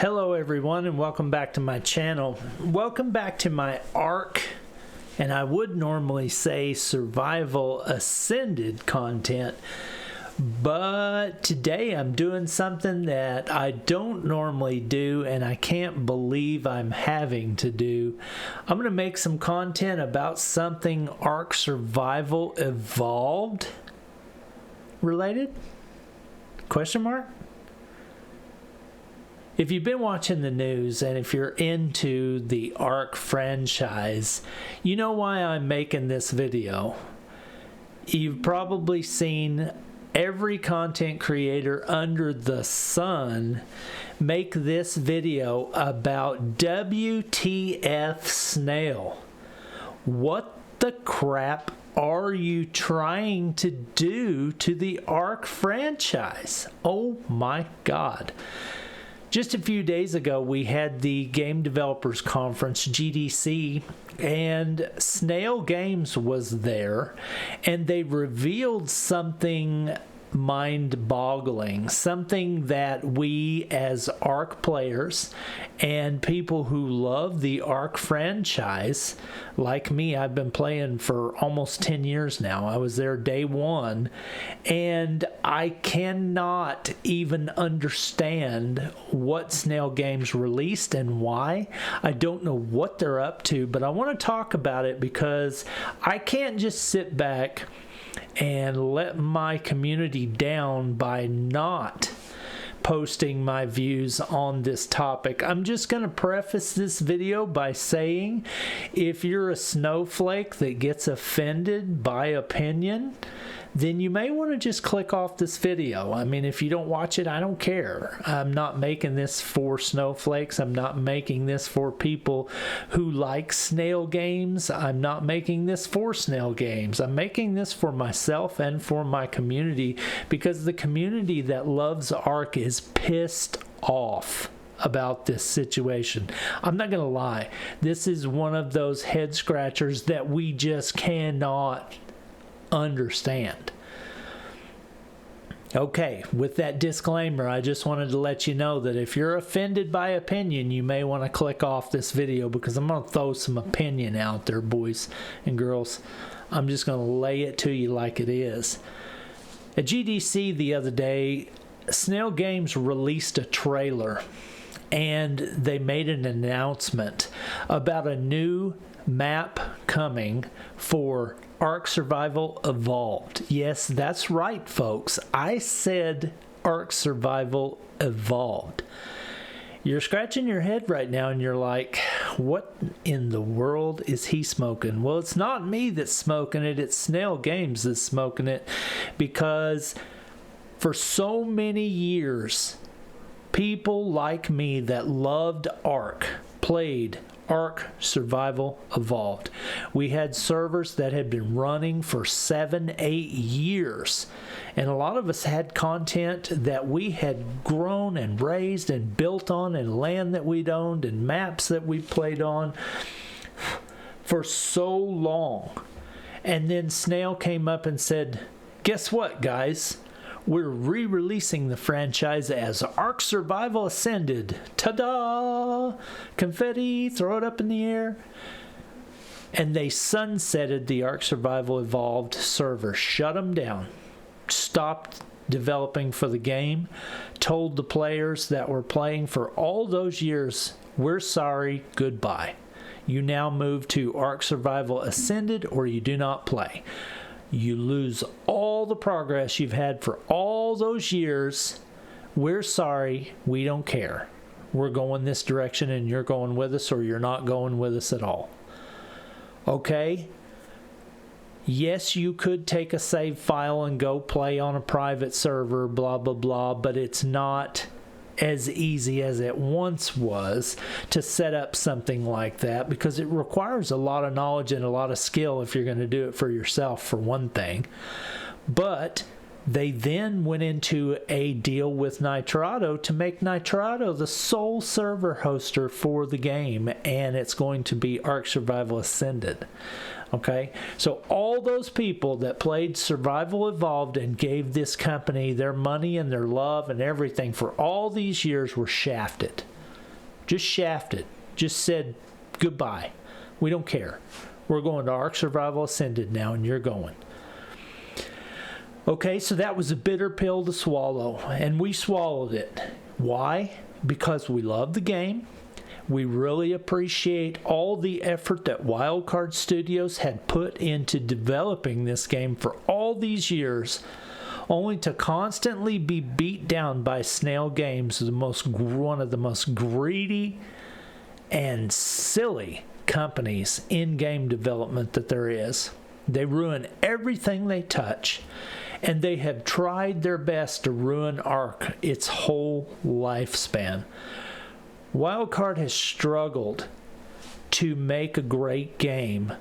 Hello everyone and welcome back to my channel. Welcome back to my Ark, and I would normally say Survival Ascended content, but today I'm doing something that I don't normally do and I can't believe I'm having to do. I'm going to make some content about something Ark Survival Evolved related? Question mark? If you've been watching the news and if you're into the Ark franchise, you know why I'm making this video. You've probably seen every content creator under the sun make this video about WTF Snail. What the crap are you trying to do to the Ark franchise? Oh my God. Just a few days ago, we had the Game Developers Conference, GDC, and Snail Games was there, and they revealed something mind-boggling, something that we as Ark players and people who love the Ark franchise, like me, I've been playing for almost 10 years now. I was there day one, and I cannot even understand what Snail Games released and why. I don't know what they're up to, but I want to talk about it because I can't just sit back and let my community down by not posting my views on this topic. I'm just going to preface this video by saying if you're a snowflake that gets offended by opinion, then you may want to just click off this video. I mean, if you don't watch it, I don't care. I'm not making this for snowflakes. I'm not making this for people who like Snail Games. I'm not making this for Snail Games. I'm making this for myself and for my community because the community that loves Ark is pissed off about this situation. I'm not gonna lie. This is one of those head scratchers that we just cannot understand. Okay, with that disclaimer, I just wanted to let you know that if you're offended by opinion, you may want to click off this video because I'm going to throw some opinion out there, boys and girls. I'm just going to lay it to you like it is. At GDC the other day, Snail Games released a trailer and they made an announcement about a new map coming for Ark Survival Evolved. Yes, that's right, folks. I said Ark Survival Evolved. You're scratching your head right now and you're like, what in the world is he smoking? Well, it's not me that's smoking it. It's Snail Games that's smoking it because for so many years, people like me that loved Ark played Ark Survival Evolved. We had servers that had been running for 7-8 years, and a lot of us had content that we had grown and raised and built on, and land that we'd owned and maps that we played on for so long. And then Snail came up and said, guess what, guys? We're re-releasing the franchise as Ark Survival Ascended. Ta-da! Confetti, throw it up in the air. And they sunsetted the Ark Survival Evolved server, shut them down, stopped developing for the game, told the players that were playing for all those years, we're sorry, goodbye. You now move to Ark Survival Ascended or you do not play. You lose all the progress you've had for all those years. We're sorry. We don't care. We're going this direction and you're going with us, or you're not going with us at all. Okay? Yes, you could take a save file and go play on a private server, blah, blah, blah, but it's not as easy as it once was to set up something like that because it requires a lot of knowledge and a lot of skill if you're going to do it for yourself, for one thing. But they then went into a deal with Nitrado to make Nitrado the sole server hoster for the game, and it's going to be Ark Survival Ascended. Okay, so all those people that played Survival Evolved and gave this company their money and their love and everything for all these years were shafted. Just shafted. Just said goodbye. We don't care. We're going to Ark Survival Ascended now, and you're going. Okay, so that was a bitter pill to swallow, and we swallowed it. Why? Because we love the game. We really appreciate all the effort that Wildcard Studios had put into developing this game for all these years, only to constantly be beat down by Snail Games, one of the most greedy and silly companies in game development that there is. They ruin everything they touch, and they have tried their best to ruin Ark its whole lifespan. Wildcard has struggled to make a great game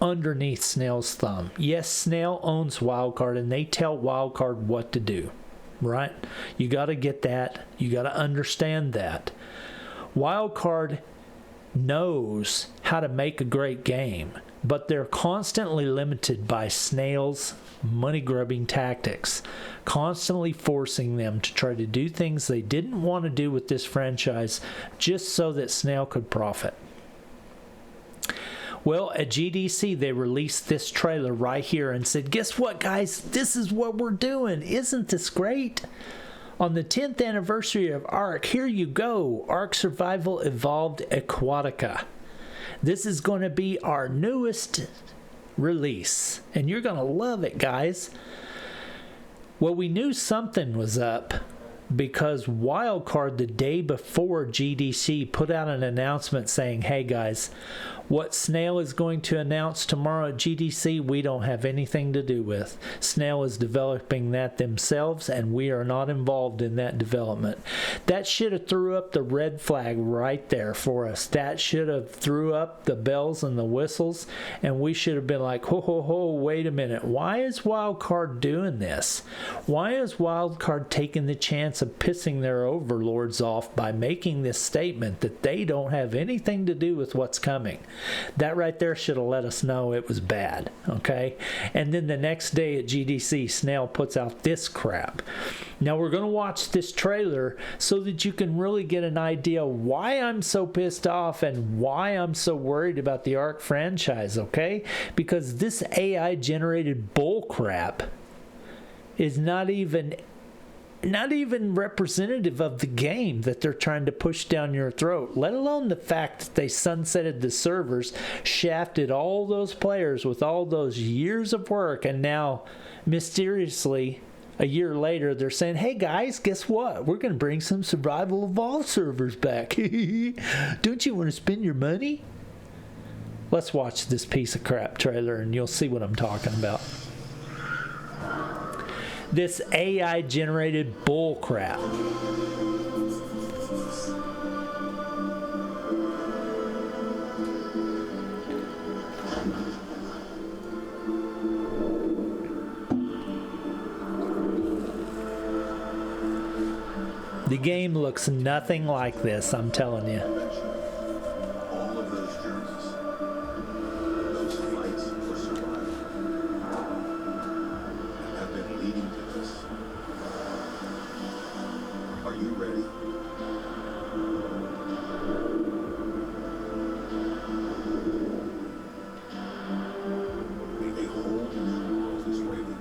underneath Snail's thumb. Yes, Snail owns Wildcard, and they tell Wildcard what to do, right? You got to get that. You got to understand that. Wildcard knows how to make a great game, but they're constantly limited by Snail's money-grubbing tactics, constantly forcing them to try to do things they didn't want to do with this franchise just so that Snail could profit. Well, at GDC, they released this trailer right here and said, guess what, guys? This is what we're doing. Isn't this great? On the 10th anniversary of Ark, here you go, Ark Survival Evolved Aquatica. This is going to be our newest release, and you're going to love it, guys. Well, we knew something was up because Wildcard, the day before GDC, put out an announcement saying, hey, guys, what Snail is going to announce tomorrow at GDC, we don't have anything to do with. Snail is developing that themselves, and we are not involved in that development. That should have threw up the red flag right there for us. That should have threw up the bells and the whistles, and we should have been like, ho, ho, ho, wait a minute. Why is Wildcard doing this? Why is Wildcard taking the chance of pissing their overlords off by making this statement that they don't have anything to do with what's coming? That right there should have let us know it was bad, okay? And then the next day at GDC, Snail puts out this crap. Now we're going to watch this trailer so that you can really get an idea why I'm so pissed off and why I'm so worried about the Ark franchise, okay? Because this AI-generated bull crap is not even representative of the game that they're trying to push down your throat, let alone the fact that they sunsetted the servers, shafted all those players with all those years of work, and now mysteriously a year later they're saying, hey guys, guess what, we're going to bring some Survival Evolved servers back. Don't you want to spend your money? Let's watch this piece of crap trailer and you'll see what I'm talking about. This AI-generated bull crap. The game looks nothing like this, I'm telling you. All of those journeys, those fights for survival, have been leading to this. Are you ready? A whole new world is waiting.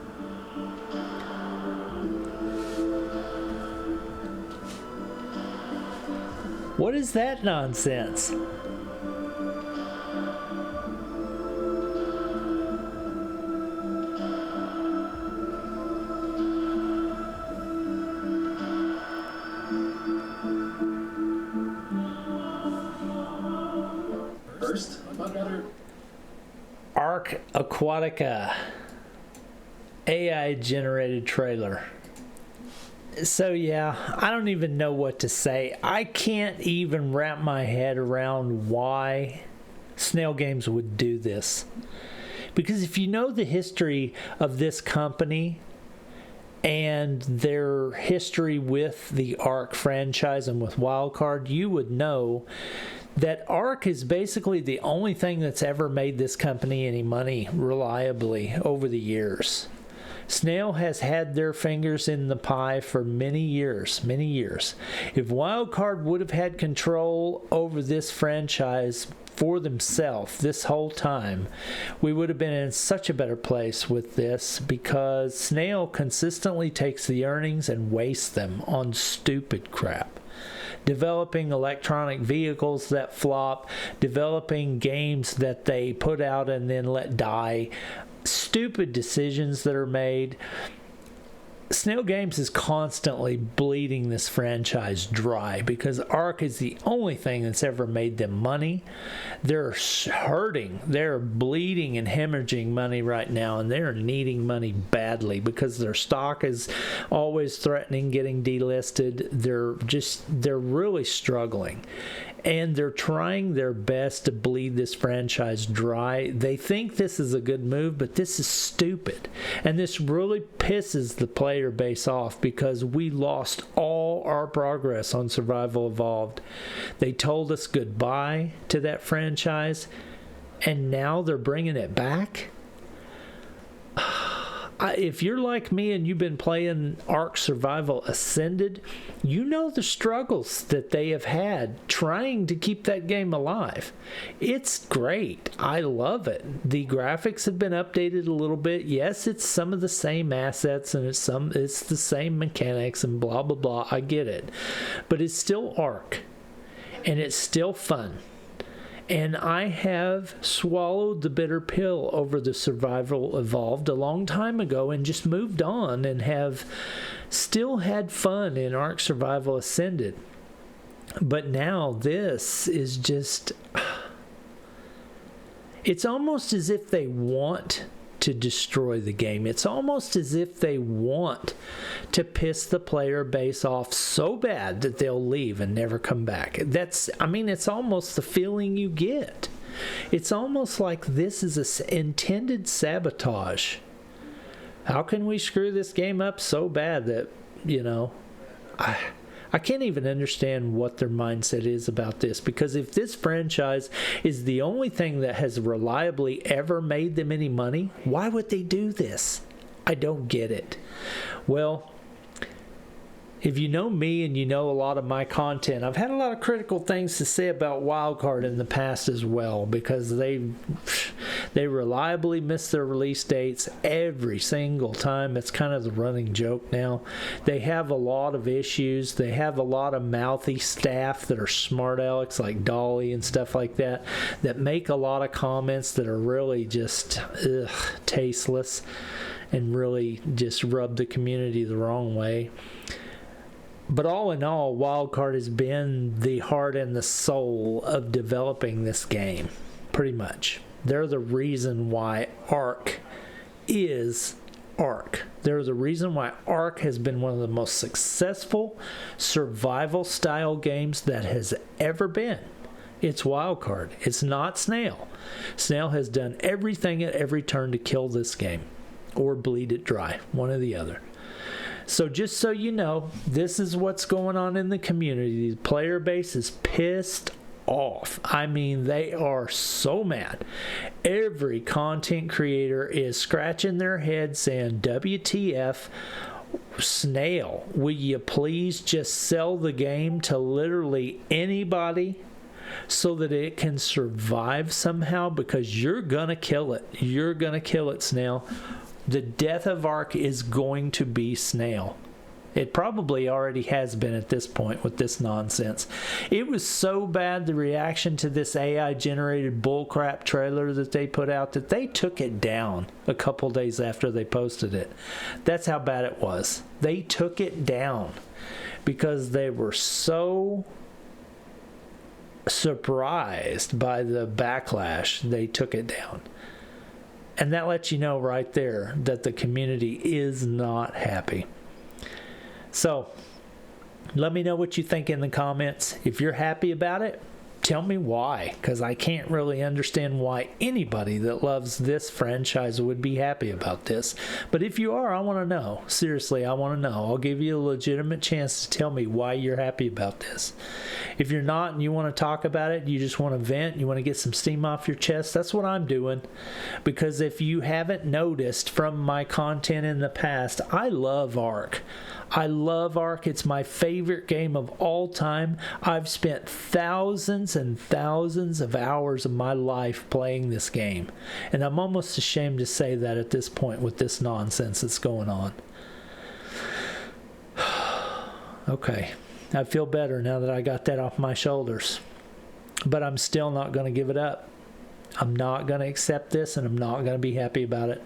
What is that nonsense? First, I'd rather... Ark Aquatica AI generated trailer. So yeah, I don't even know what to say. I can't even wrap my head around why Snail Games would do this. Because if you know the history of this company and their history with the Ark franchise and with Wildcard, you would know that Ark is basically the only thing that's ever made this company any money reliably over the years. Snail has had their fingers in the pie for many years, many years. If Wildcard would have had control over this franchise for themselves this whole time, we would have been in such a better place with this, because Snail consistently takes the earnings and wastes them on stupid crap. Developing electronic vehicles that flop, developing games that they put out and then let die, stupid decisions that are made. Snail Games is constantly bleeding this franchise dry because Ark is the only thing that's ever made them money. They're hurting. They're bleeding and hemorrhaging money right now, and they're needing money badly because their stock is always threatening getting delisted. They're really struggling. And they're trying their best to bleed this franchise dry. They think this is a good move, but this is stupid. And this really pisses the player base off because we lost all our progress on Survival Evolved. They told us goodbye to that franchise, and now they're bringing it back? If you're like me and you've been playing Ark Survival Ascended, you know the struggles that they have had trying to keep that game alive. It's great. I love it. The graphics have been updated a little bit. Yes, it's some of the same assets and it's the same mechanics and blah, blah, blah. I get it. But it's still Ark. And it's still fun. And I have swallowed the bitter pill over the Survival Evolved a long time ago and just moved on and have still had fun in Ark Survival Ascended. But now this is just... It's almost as if they want to destroy the game. It's almost as if they want to piss the player base off so bad that they'll leave and never come back. It's almost the feeling you get. It's almost like this is an intended sabotage. How can we screw this game up so bad that, I can't even understand what their mindset is about this, because if this franchise is the only thing that has reliably ever made them any money, why would they do this? I don't get it. Well, if you know me and you know a lot of my content, I've had a lot of critical things to say about Wildcard in the past as well, because they reliably miss their release dates every single time. It's kind of the running joke now. They have a lot of issues. They have a lot of mouthy staff that are smart alecks like Dolly and stuff like that make a lot of comments that are really just tasteless and really just rub the community the wrong way. But all in all, Wildcard has been the heart and the soul of developing this game, pretty much. They're the reason why Ark is Ark. They're the reason why Ark has been one of the most successful survival-style games that has ever been. It's Wildcard. It's not Snail. Snail has done everything at every turn to kill this game, or bleed it dry, one or the other. So just so you know, this is what's going on in the community. The player base is pissed off. I mean, they are so mad. Every content creator is scratching their head saying, WTF, Snail, will you please just sell the game to literally anybody so that it can survive somehow? Because you're gonna kill it. You're gonna kill it, Snail. The death of Ark is going to be Snail. It probably already has been at this point with this nonsense. It was so bad, the reaction to this AI-generated bullcrap trailer that they put out, that they took it down a couple days after they posted it. That's how bad it was. They took it down because they were so surprised by the backlash. They took it down. And that lets you know right there that the community is not happy. So, let me know what you think in the comments. If you're happy about it, tell me why, because I can't really understand why anybody that loves this franchise would be happy about this. But if you are, I want to know. Seriously, I want to know. I'll give you a legitimate chance to tell me why you're happy about this. If you're not and you want to talk about it, you just want to vent, you want to get some steam off your chest, that's what I'm doing. Because if you haven't noticed from my content in the past, I love Ark. I love Ark. It's my favorite game of all time. I've spent thousands and thousands of hours of my life playing this game. And I'm almost ashamed to say that at this point with this nonsense that's going on. Okay. I feel better now that I got that off my shoulders. But I'm still not going to give it up. I'm not going to accept this, and I'm not going to be happy about it.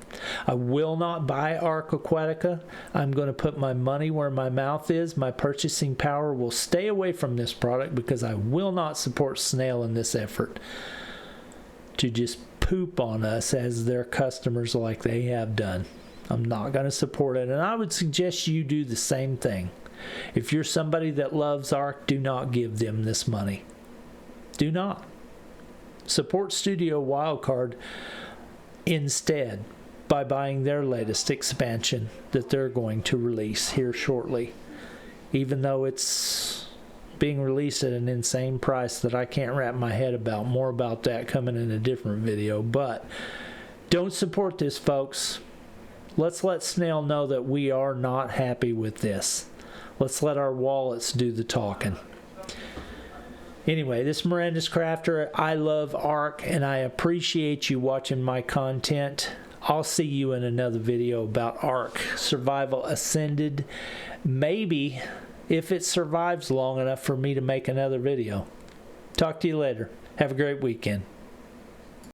I will not buy Ark Aquatica. I'm going to put my money where my mouth is. My purchasing power will stay away from this product because I will not support Snail in this effort to just poop on us as their customers like they have done. I'm not going to support it, and I would suggest you do the same thing. If you're somebody that loves Ark, do not give them this money. Do not. Support Studio Wildcard instead by buying their latest expansion that they're going to release here shortly. Even though it's being released at an insane price that I can't wrap my head about. More about that coming in a different video. But don't support this, folks. Let's let Snail know that we are not happy with this. Let's let our wallets do the talking. Anyway, this is Miranda's Crafter. I love Ark, and I appreciate you watching my content. I'll see you in another video about Ark Survival Ascended. Maybe, if it survives long enough for me to make another video. Talk to you later. Have a great weekend.